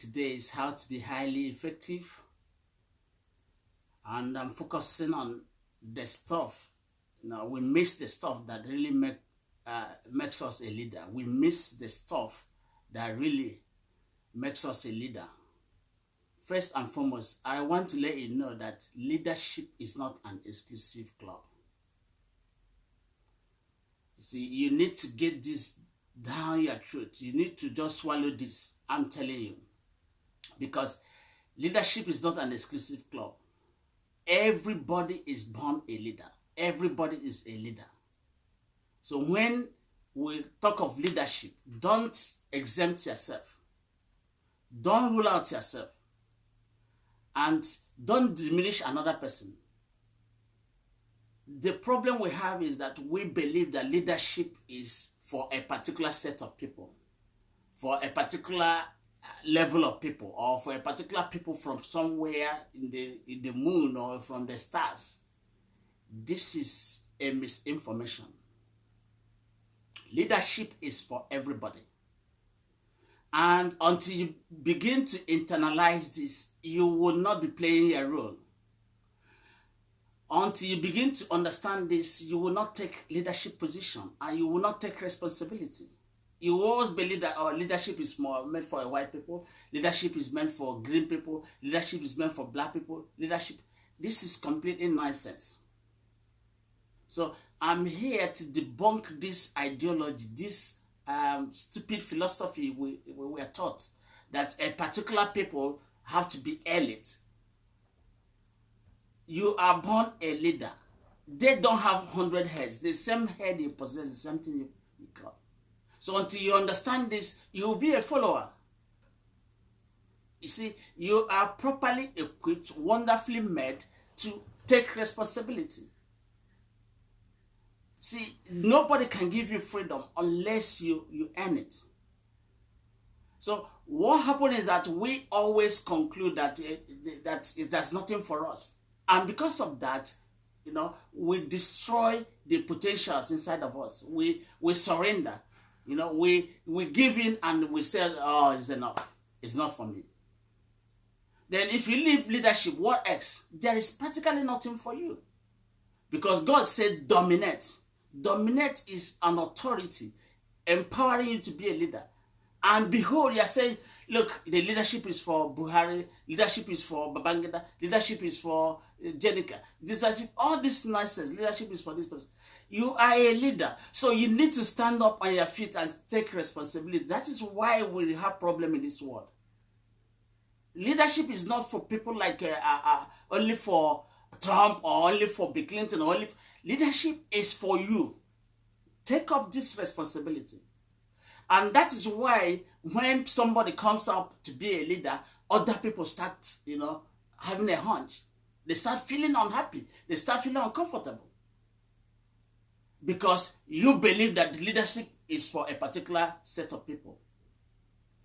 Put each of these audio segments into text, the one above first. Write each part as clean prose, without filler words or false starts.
today is how to be highly effective. And I'm focusing on the stuff. We miss the stuff that really makes us a leader. We miss the stuff that really makes us a leader. First and foremost, I want to let you know that leadership is not an exclusive club. You see, you need to get this down your throat. You need to just swallow this. I'm telling you. Because leadership is not an exclusive club. Everybody is born a leader. Everybody is a leader. So when we talk of leadership, don't exempt yourself. Don't rule out yourself. And don't diminish another person. The problem we have is that we believe that leadership is for a particular set of people, for a particular level of people, or for a particular people from somewhere in the moon or from the stars. This is a misinformation. Leadership is for everybody. And until you begin to internalize this, you will not be playing a role. Until you begin to understand this, you will not take leadership position and you will not take responsibility. You will always believe that leadership is more meant for white people, leadership is meant for green people, leadership is meant for black people, leadership. This is completely nonsense. So I'm here to debunk this ideology, this stupid philosophy we were taught that a particular people have to be elite. You are born a leader. They don't have 100 heads. The same head you possess is something you got. So until you understand this, you will be a follower. You see, you are properly equipped, wonderfully made to take responsibility. See, nobody can give you freedom unless you earn it. So what happens is that we always conclude that there's nothing for us. And because of that, we destroy the potentials inside of us. We surrender. We give in and we say, oh, it's enough. It's not for me. Then if you leave leadership, what else? There is practically nothing for you. Because God said dominate. Dominate is an authority empowering you to be a leader. And behold, you are saying, look, the leadership is for Buhari, leadership is for Babangida, leadership is for Jenica, leadership, all this nonsense, leadership is for this person. You are a leader, so you need to stand up on your feet and take responsibility. That is why we have problem in this world. Leadership is not for people like only for Trump or only for Bill Clinton. Leadership is for you. Take up this responsibility. And that is why when somebody comes up to be a leader, other people start, having a hunch. They start feeling unhappy. They start feeling uncomfortable. Because you believe that leadership is for a particular set of people.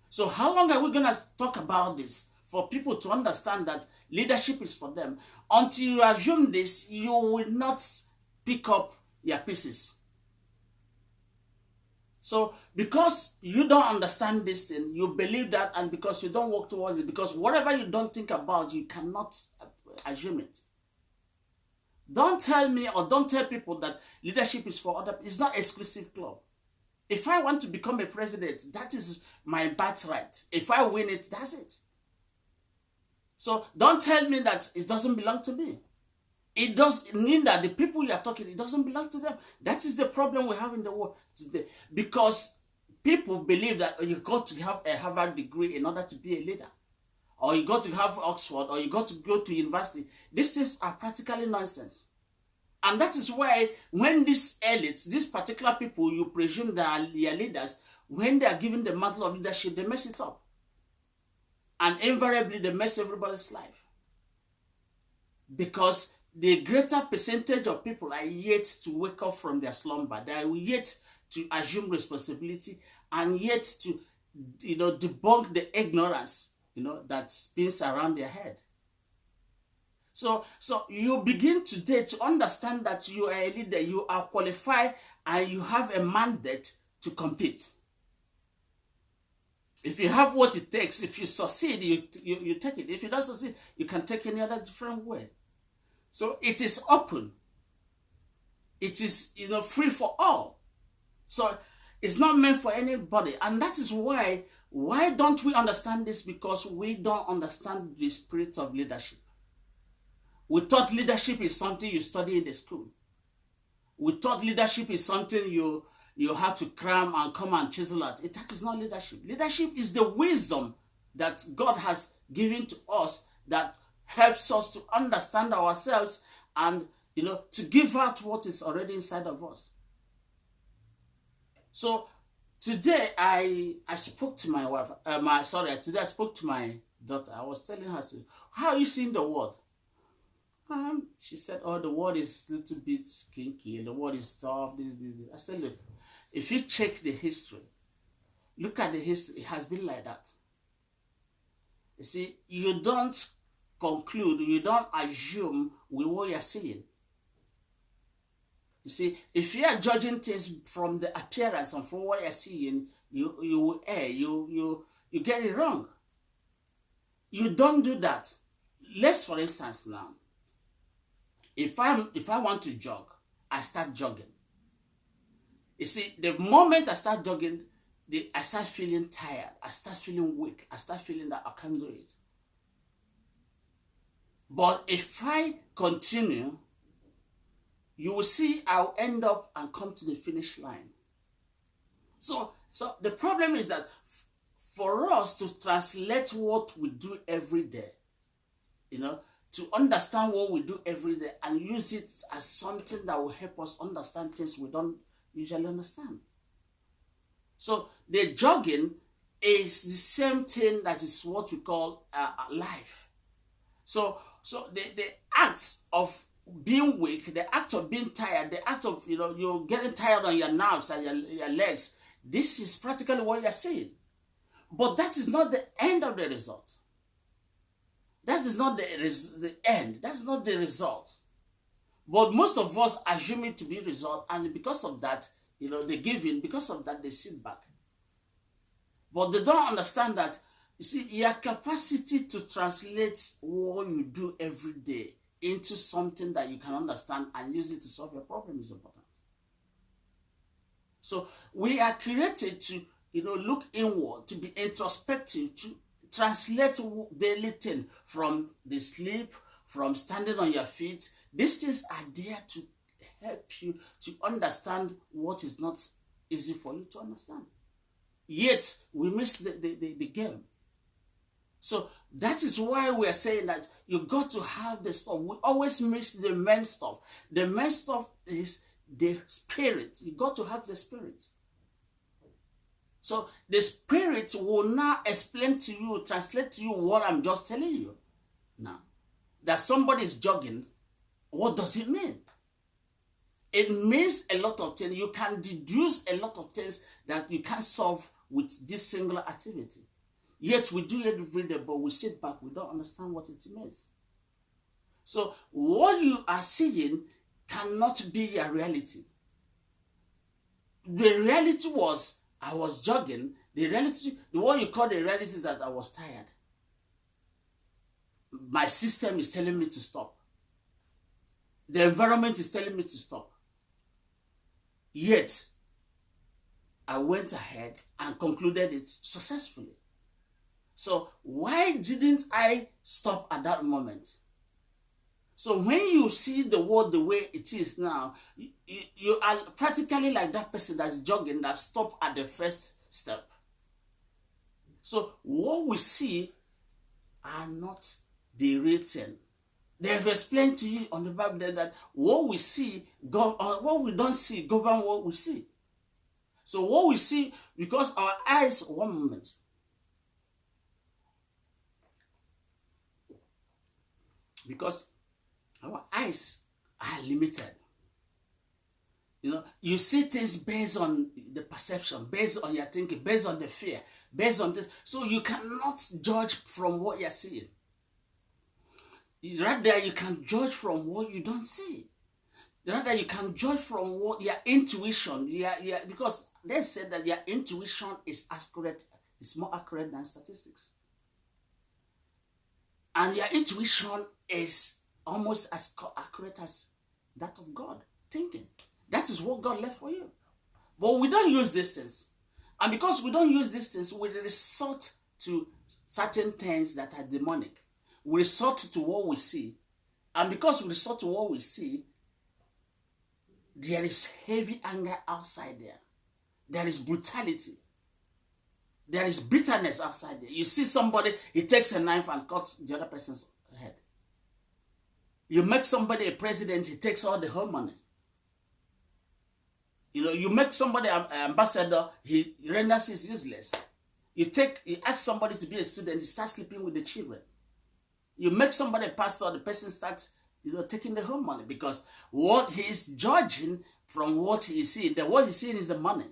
So how long are we going to talk about this for people to understand that leadership is for them? Until you assume this, you will not pick up your pieces. So because you don't understand this thing, you believe that, and because you don't work towards it, because whatever you don't think about, you cannot assume it. Don't tell me or don't tell people that leadership is for other people. It's not an exclusive club. If I want to become a president, that is my birthright. If I win it, that's it. So don't tell me that it doesn't belong to me. It does mean that the people you are talking, it doesn't belong to them. That is the problem we have in the world today. Because people believe that you got to have a Harvard degree in order to be a leader. Or you got to have Oxford, or you got to go to university. These things are practically nonsense. And that is why when these elites, these particular people you presume that are your leaders, when they are given the mantle of leadership, they mess it up. And invariably, they mess everybody's life. Because the greater percentage of people are yet to wake up from their slumber. They are yet to assume responsibility and yet to, debunk the ignorance, that spins around their head. So you begin today to understand that you are a leader, you are qualified, and you have a mandate to compete. If you have what it takes, if you succeed, you take it. If you don't succeed, you can take any other different way. So it is open. It is, free for all. So it's not meant for anybody. And that is why don't we understand this? Because we don't understand the spirit of leadership. We thought leadership is something you study in the school. We thought leadership is something you have to cram and come and chisel at. That is not leadership. Leadership is the wisdom that God has given to us that helps us to understand ourselves and, to give out what is already inside of us. So today I spoke to my wife. Today I spoke to my daughter. I was telling her, how are you seeing the world? She said, oh, the world is a little bit kinky. The world is tough. This. I said, look, if you check the history, look at the history, it has been like that. You see, you don't conclude, you don't assume with what you're seeing. You see, if you are judging things from the appearance and from what you're seeing, you will err, you get it wrong. You don't do that. Let's, for instance, now, if I want to jog, I start jogging. You see, the moment I start jogging, I start feeling tired. I start feeling weak. I start feeling that I can't do it. But if I continue, you will see I'll end up and come to the finish line. So the problem is that for us to translate what we do every day, to understand what we do every day and use it as something that will help us understand things we don't usually understand. So the jogging is the same thing that is what we call life. So the act of being weak, the act of being tired, the act of you're getting tired on your nerves and your legs, this is practically what you're saying. But that is not the end of the result. That is not the end. That's not the result. But most of us assume it to be result, and because of that, they give in. Because of that, they sit back. But they don't understand that, you see, your capacity to translate what you do every day into something that you can understand and use it to solve your problem is important. So we are created to, look inward, to be introspective, to translate daily thing from the sleep, from standing on your feet. These things are there to help you to understand what is not easy for you to understand. Yet we miss the game. So that is why we are saying that you got to have the stuff. We always miss the main stuff. The main stuff is the spirit. You got to have the spirit. So the spirit will now explain to you, translate to you what I'm just telling you. Now, that somebody is jogging, what does it mean? It means a lot of things. You can deduce a lot of things that you can't solve with this singular activity. Yet we do it every day, but we sit back, we don't understand what it means. So what you are seeing cannot be your reality. The reality was, I was jogging. The what you call the reality is that I was tired. My system is telling me to stop. The environment is telling me to stop. Yet, I went ahead and concluded it successfully. So why didn't I stop at that moment? So when you see the world the way it is now, you are practically like that person that's jogging that stopped at the first step. So what we see are not the written. They have explained to you on the Bible that what we see, what we don't see, govern what we see. So what we see, because our eyes, one moment. Because our eyes are limited. You see things based on the perception, based on your thinking, based on the fear, based on this. So you cannot judge from what you're seeing. Rather, you can judge from what you don't see. Rather, you can judge from what your intuition, because they said that your intuition is accurate is more accurate than statistics. And your intuition is almost as accurate as that of God thinking. That is what God left for you. But we don't use these things. And because we don't use these things, we resort to certain things that are demonic. We resort to what we see. And because we resort to what we see, there is heavy anger outside there. There is brutality. There is bitterness outside there. You see somebody, he takes a knife and cuts the other person's head. You make somebody a president, he takes all the whole money. You make somebody an ambassador, he renders it useless. You ask somebody to be a student, he starts sleeping with the children. You make somebody a pastor, the person starts taking the whole money, because what he is judging from what he is seeing, what he's seeing is the money.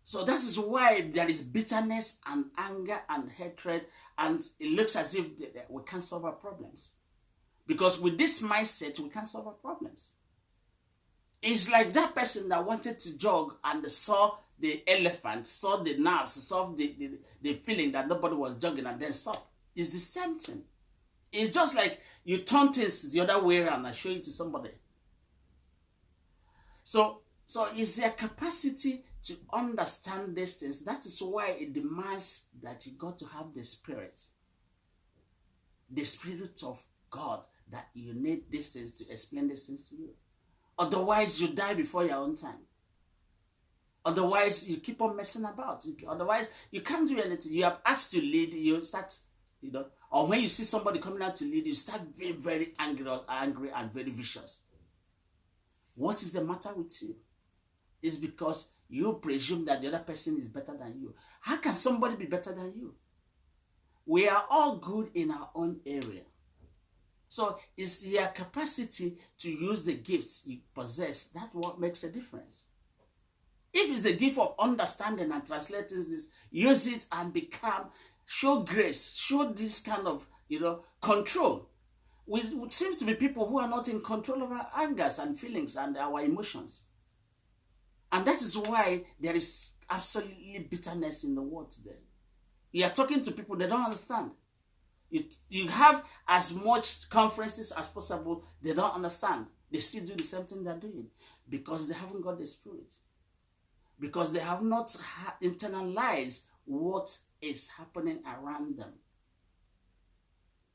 So that is why there is bitterness and anger and hatred, and it looks as if we can't solve our problems. Because with this mindset, we can't solve our problems. It's like that person that wanted to jog and saw the elephant, saw the nerves, saw the feeling that nobody was jogging and then stopped. It's the same thing. It's just like you turn things the other way around and show it to somebody. So it's their capacity to understand these things. That is why it demands that you got to have the Spirit of God, that you need these things to explain these things to you. Otherwise, you die before your own time. Otherwise, you keep on messing about. Otherwise, you can't do anything. You have asked to lead, you start, or when you see somebody coming out to lead, you start being very angry and very vicious. What is the matter with you? It's because you presume that the other person is better than you. How can somebody be better than you? We are all good in our own area. So it's your capacity to use the gifts you possess. That's what makes a difference. If it's the gift of understanding and translating this, use it and show grace, show this kind of, control. It seems to be people who are not in control of our angers and feelings and our emotions. And that is why there is absolutely bitterness in the world today. You are talking to people, they don't understand. You have as much conferences as possible, they don't understand. They still do the same thing they're doing because they haven't got the Spirit. Because they have not internalized what is happening around them.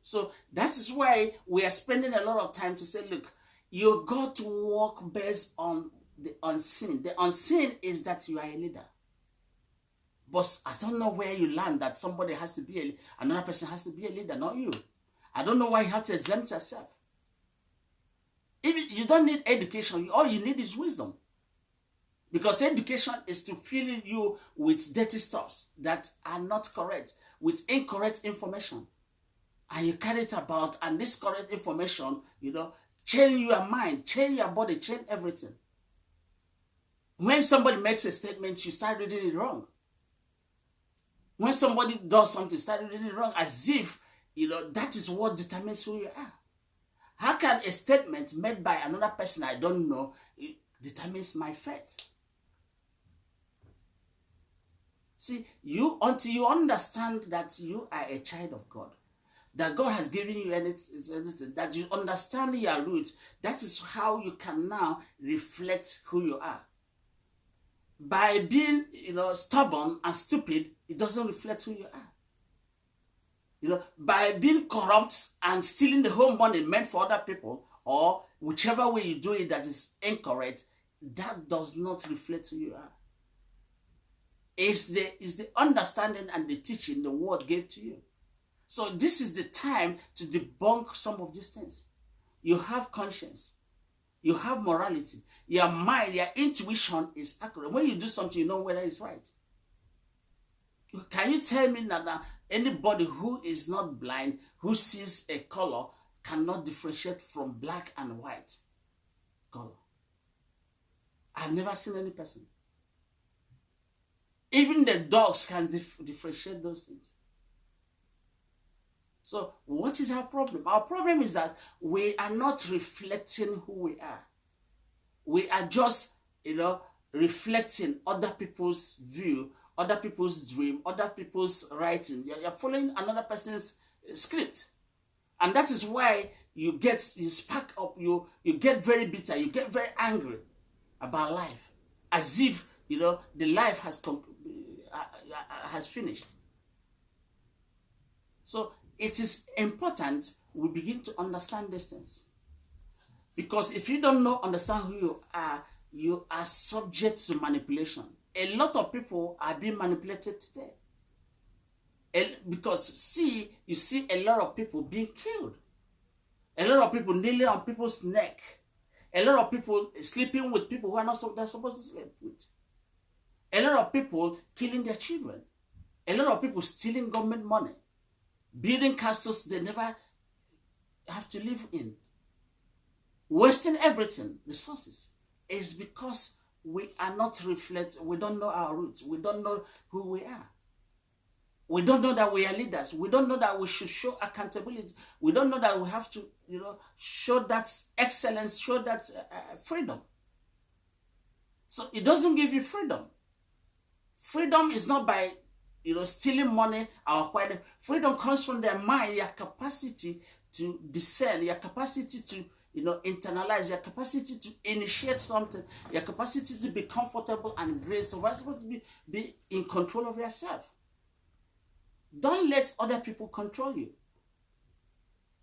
So that is why we are spending a lot of time to say, look, you got to walk based on the unseen. The unseen is that you are a leader. But I don't know where you learn that somebody has to be another person has to be a leader, not you. I don't know why you have to exempt yourself. If you don't need education, all you need is wisdom. Because education is to fill you with dirty stuffs that are not correct, with incorrect information. And you carry it about, and this correct information, change your mind, change your body, change everything. When somebody makes a statement, you start reading it wrong. When somebody does something, start reading it wrong, as if, that is what determines who you are. How can a statement made by another person I don't know determines my fate? See, until you understand that you are a child of God, that God has given you anything, that you understand your roots, that is how you can now reflect who you are. By being, stubborn and stupid, it doesn't reflect who you are. By being corrupt and stealing the whole money meant for other people, or whichever way you do it that is incorrect, that does not reflect who you are. It's the understanding and the teaching the word gave to you. So this is the time to debunk some of these things. You have conscience. You have morality. Your mind, your intuition is accurate. When you do something, you know whether it's right. Can you tell me that anybody who is not blind, who sees a color, cannot differentiate from black and white color? I've never seen any person. Even the dogs can differentiate those things. So what is our problem? Our problem is that we are not reflecting who we are. We are just, reflecting other people's view, other people's dream, other people's writing. You're following another person's script. And that is why you spark up, you get very bitter, you get very angry about life. As if, the life has finished. So it is important we begin to understand these things. Because if you don't understand who you are subject to manipulation. A lot of people are being manipulated today. Because you see a lot of people being killed. A lot of people kneeling on people's neck. A lot of people sleeping with people who are not they're supposed to sleep with. A lot of people killing their children. A lot of people stealing government money. Building castles they never have to live in. Wasting everything, resources. Is because we are not we don't know our roots. We don't know who we are. We don't know that we are leaders. We don't know that we should show accountability. We don't know that we have to, show that excellence, show that freedom. So it doesn't give you freedom. Freedom is not by, stealing money or acquiring. Freedom comes from their mind, your capacity to discern, your capacity to, internalize, your capacity to initiate something, your capacity to be comfortable and graceful. You're supposed to be in control of yourself. Don't let other people control you.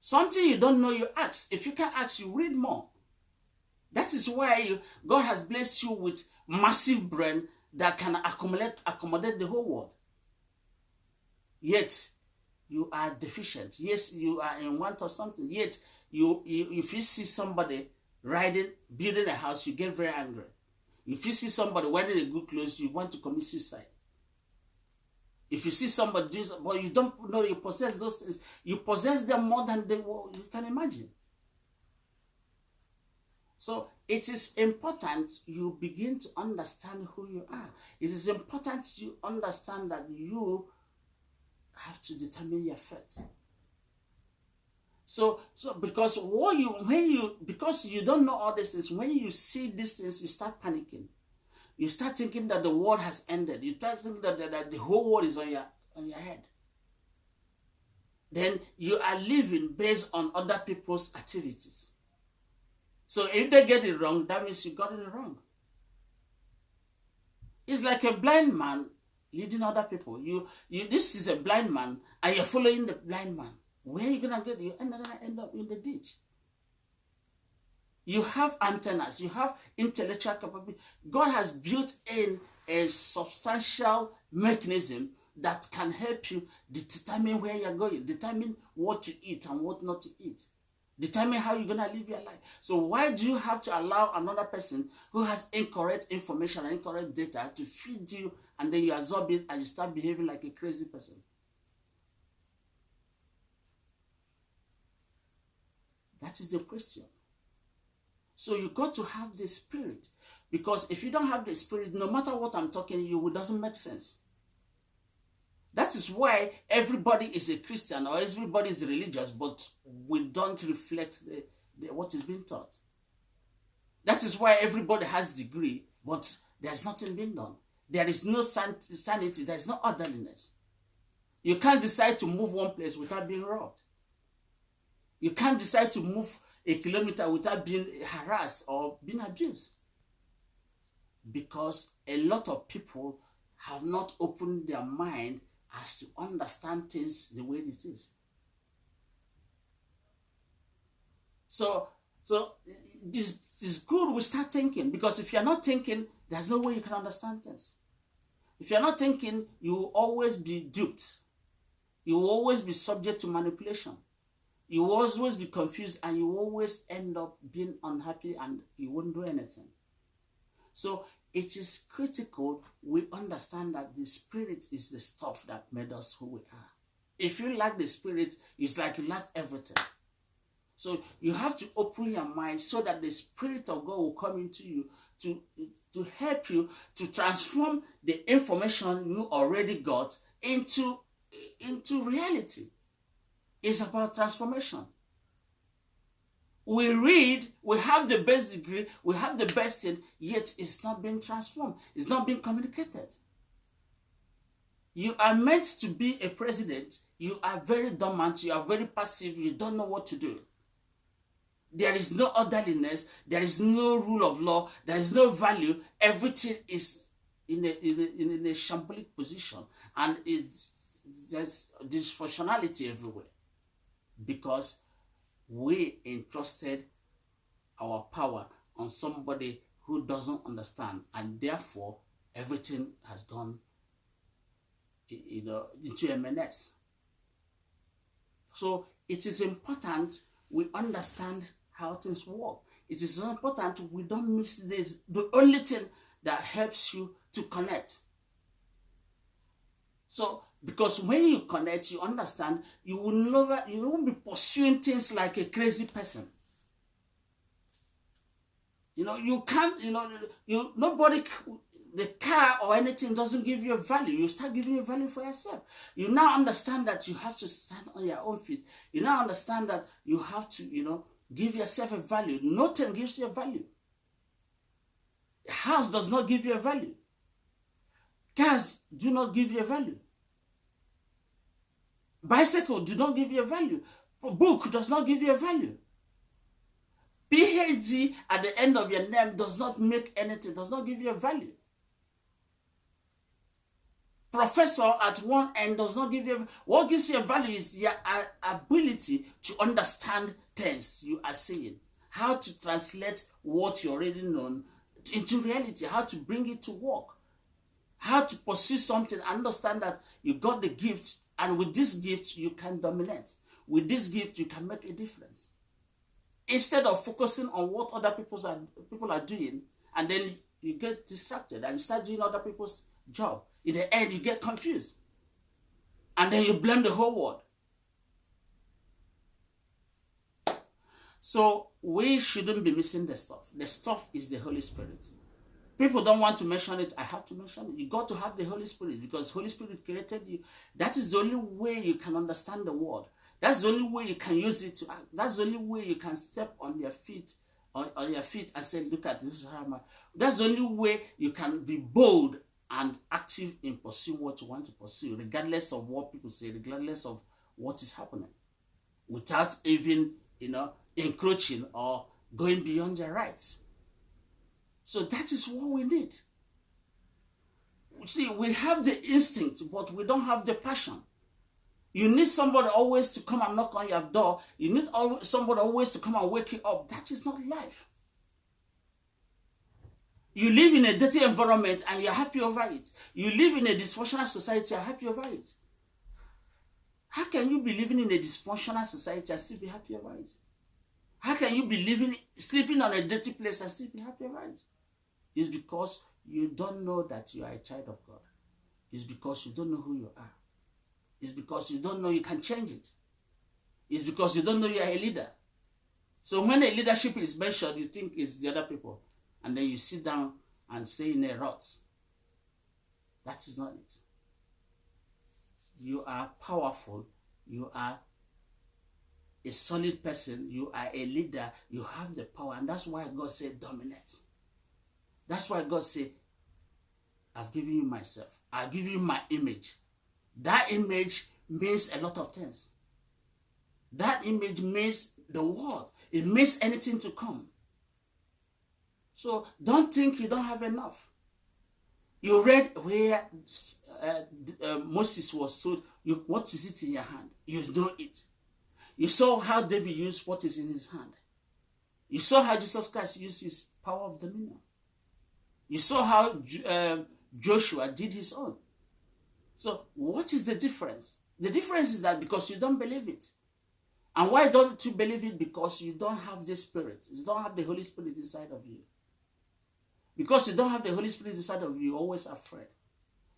Something you don't know, you ask. If you can ask, you read more. That is why God has blessed you with massive brain that can accommodate the whole world. Yet, you are deficient. Yes, you are in want of something. Yet, if you see somebody building a house, you get very angry. If you see somebody wearing a good clothes, you want to commit suicide. If you see somebody do something, but you don't know you possess those things, you possess them more than you can imagine. So it is important you begin to understand who you are. It is important you understand that you have to determine your fate. So because because you don't know all these things, when you see these things, you start panicking. You start thinking that the world has ended. You start thinking that the whole world is on your head. Then you are living based on other people's activities. So if they get it wrong, that means you got it wrong. It's like a blind man leading other people. This is a blind man, and you're following the blind man. Where are you gonna get? You're gonna end up in the ditch. You have antennas, you have intellectual capability. God has built in a substantial mechanism that can help you determine where you're going, determine what to eat and what not to eat, determine how you're going to live your life. So why do you have to allow another person who has incorrect information and incorrect data to feed you, and then you absorb it and you start behaving like a crazy person? That is the question. So you got to have the spirit. Because if you don't have the spirit, no matter what I'm talking to you, it doesn't make sense. That is why everybody is a Christian or everybody is religious, but we don't reflect what is being taught. That is why everybody has degree, but there's nothing being done. There is no sanity, there is no orderliness. You can't decide to move one place without being robbed. You can't decide to move a kilometer without being harassed or being abused. Because a lot of people have not opened their mind as to understand things the way it is. So it's good we start thinking, because if you're not thinking, there's no way you can understand things. If you're not thinking, you will always be duped. You will always be subject to manipulation. You will always be confused, and you will always end up being unhappy, and you won't do anything. So it is critical we understand that the spirit is the stuff that made us who we are. If you lack the spirit, it's like you lack everything. So you have to open your mind so that the spirit of God will come into you to help you to transform the information you already got into reality. It's about transformation. We read, we have the best degree, we have the best thing, yet it's not being transformed. It's not being communicated. You are meant to be a president. You are very dormant. You are very passive. You don't know what to do. There is no orderliness. There is no rule of law. There is no value. Everything is in a shambolic position. And there's dysfunctionality everywhere. Because we entrusted our power on somebody who doesn't understand. And therefore, everything has gone into a menace. So it is important we understand how things work. It is important we don't miss this. The only thing that helps you to connect. So, because when you connect, you understand, you won't be pursuing things like a crazy person. You can't, nobody, the car or anything doesn't give you a value. You start giving you value for yourself. You now understand that you have to stand on your own feet. You now understand that you have to, give yourself a value. Nothing gives you a value. A house does not give you a value. Cars do not give you a value. Bicycle do not give you a value. Book does not give you a value. PhD at the end of your name does not make anything, does not give you a value. Professor at one end does not give you what gives you a value is your ability to understand things you are seeing, how to translate what you already know into reality, how to bring it to work, how to pursue something, understand that you got the gift, and with this gift you can dominate. With this gift you can make a difference. Instead of focusing on what other people are doing, and then you get distracted and you start doing other people's job. In the end, you get confused. And then you blame the whole world. So we shouldn't be missing the stuff. The stuff is the Holy Spirit. People don't want to mention it. I have to mention it. You got to have the Holy Spirit because Holy Spirit created you. That is the only way you can understand the word. That's the only way you can use it to act. That's the only way you can step on your feet, on your feet and say, look at this. That's the only way you can be bold and active in pursuing what you want to pursue, regardless of what people say, regardless of what is happening, without even, encroaching or going beyond their rights. So that is what we need. See, we have the instinct, but we don't have the passion. You need somebody always to come and knock on your door. You need somebody always to come and wake you up. That is not life. You live in a dirty environment and you're happy over it. You live in a dysfunctional society and happy over it. How can you be living in a dysfunctional society and still be happy over it? How can you be sleeping on a dirty place and still be happy over it? It's because you don't know that you are a child of God. It's because you don't know who you are. It's because you don't know you can change it. It's because you don't know you are a leader. So when a leadership is mentioned, you think it's the other people. And then you sit down and say in a rot. That is not it. You are powerful. You are a solid person. You are a leader. You have the power. And that's why God said dominate. That's why God said, I've given you myself. I've given you my image. That image means a lot of things. That image means the world. It means anything to come. So don't think you don't have enough. You read where Moses was told, what is it in your hand? You know it. You saw how David used what is in his hand. You saw how Jesus Christ used his power of dominion. You saw how Joshua did his own. So what is the difference? The difference is that because you don't believe it. And why don't you believe it? Because you don't have the Spirit. You don't have the Holy Spirit inside of you. Because you don't have the Holy Spirit inside of you, you're always afraid.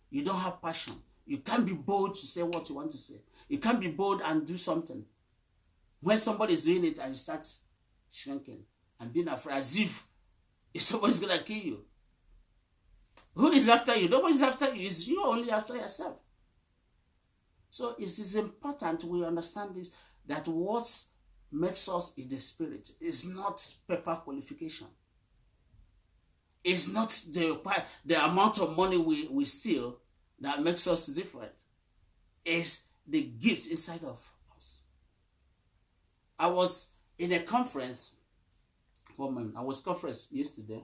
You don't have passion. You can't be bold to say what you want to say. You can't be bold and do something. When somebody is doing it and you start shrinking and being afraid, as if somebody's going to kill you. Who is after you? Nobody's after you. It's you only after yourself. So it is important we understand this, that what makes us in the spirit. It's not paper qualification. It's not the amount of money we steal that makes us different. It's the gift inside of us. I was in a conference. I was conference yesterday.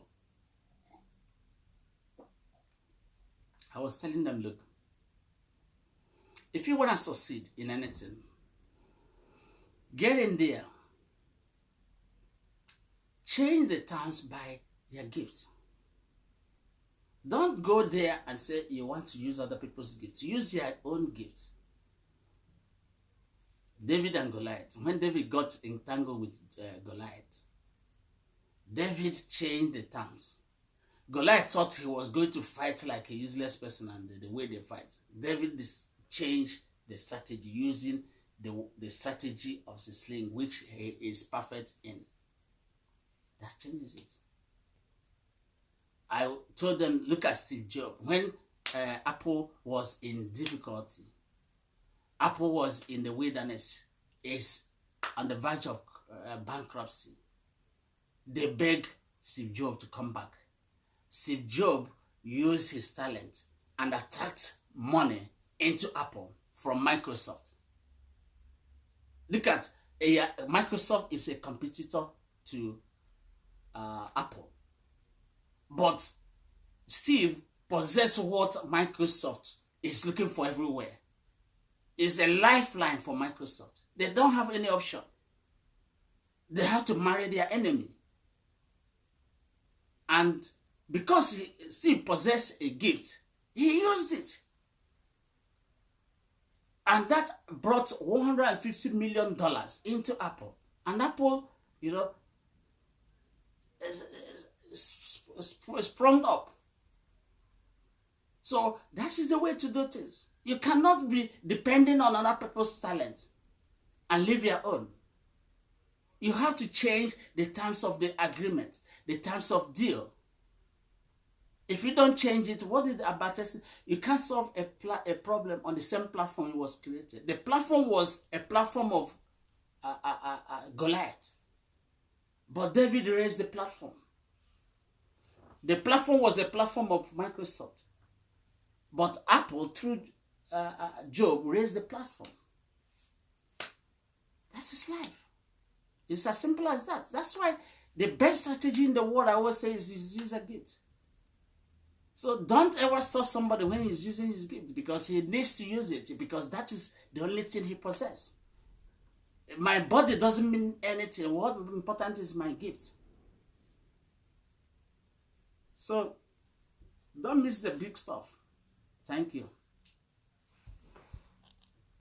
I was telling them, look, if you want to succeed in anything, get in there. Change the terms by your gift. Don't go there and say you want to use other people's gifts. Use your own gift. David and Goliath. When David got entangled with Goliath, David changed the terms. Goliath thought he was going to fight like a useless person, and the way they fight. David changed the strategy using the strategy of the sling, which he is perfect in. That changes it. I told them, look at Steve Jobs. When Apple was in difficulty, Apple was in the wilderness, is on the verge of bankruptcy. They begged Steve Jobs to come back. Steve Jobs used his talent and attract money into Apple from Microsoft. Look at Microsoft is a competitor to Apple. But Steve possesses what Microsoft is looking for everywhere. It's a lifeline for Microsoft. They don't have any option. They have to marry their enemy. And because Steve possessed a gift, he used it. And that brought $150 million into Apple. And Apple, sprung up. So that is the way to do things. You cannot be depending on another people's talent and leave your own. You have to change the terms of the agreement, the terms of deal. If you don't change it, what did Abate say? You can't solve a problem on the same platform it was created. The platform was a platform of Goliath. But David raised the platform. The platform was a platform of Microsoft. But Apple, through Job, raised the platform. That's his life. It's as simple as that. That's why the best strategy in the world, I always say, is use a gift. So don't ever stop somebody when he's using his gift, because he needs to use it, because that is the only thing he possesses. My body doesn't mean anything. What important is my gift. So don't miss the big stuff. Thank you.